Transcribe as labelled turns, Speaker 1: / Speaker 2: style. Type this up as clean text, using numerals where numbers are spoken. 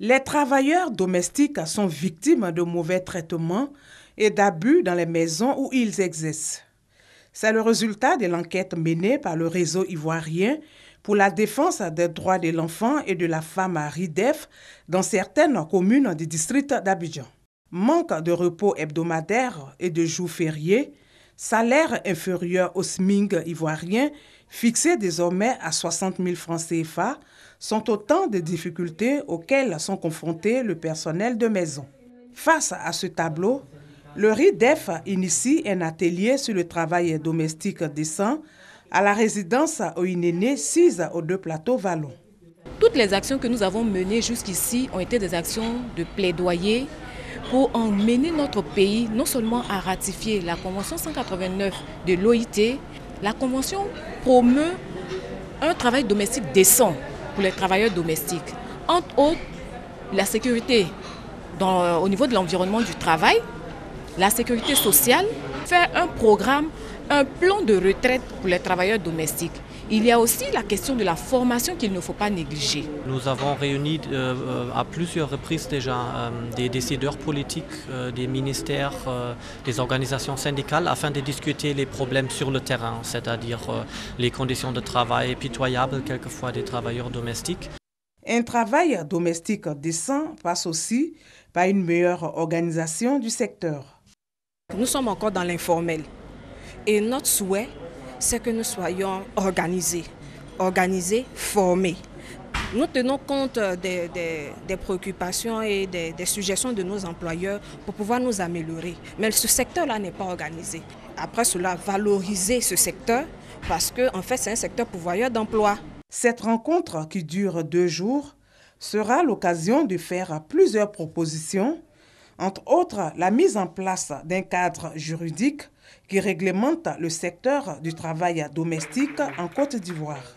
Speaker 1: Les travailleurs domestiques sont victimes de mauvais traitements et d'abus dans les maisons où ils exercent. C'est le résultat de l'enquête menée par le réseau ivoirien pour la défense des droits de l'enfant et de la femme à RIDEF dans certaines communes du district d'Abidjan. Manque de repos hebdomadaire et de jours fériés, salaire inférieur au SMIC ivoirien, fixé désormais à 60 000 francs CFA, sont autant de difficultés auxquelles sont confrontés le personnel de maison. Face à ce tableau, le RIDEF initie un atelier sur le travail domestique décent à la résidence Oinéné 6 aux 2 plateaux Vallon.
Speaker 2: Toutes les actions que nous avons menées jusqu'ici ont été des actions de plaidoyer pour emmener notre pays non seulement à ratifier la Convention 189 de l'OIT. La Convention promeut un travail domestique décent pour les travailleurs domestiques. Entre autres, la sécurité au niveau de l'environnement du travail, la sécurité sociale, faire un programme, un plan de retraite pour les travailleurs domestiques. Il y a aussi la question de la formation qu'il ne faut pas négliger.
Speaker 3: Nous avons réuni à plusieurs reprises déjà des décideurs politiques, des ministères, des organisations syndicales afin de discuter les problèmes sur le terrain, c'est-à-dire les conditions de travail pitoyables quelquefois des travailleurs domestiques.
Speaker 1: Un travail domestique décent passe aussi par une meilleure organisation du secteur.
Speaker 4: Nous sommes encore dans l'informel et notre souhait, c'est que nous soyons organisés, formés. Nous tenons compte des préoccupations et des suggestions de nos employeurs pour pouvoir nous améliorer. Mais ce secteur-là n'est pas organisé. Après cela, valoriser ce secteur parce que en fait, c'est un secteur pourvoyeur d'emploi.
Speaker 1: Cette rencontre qui dure 2 jours sera l'occasion de faire plusieurs propositions, entre autres la mise en place d'un cadre juridique qui réglemente le secteur du travail domestique en Côte d'Ivoire.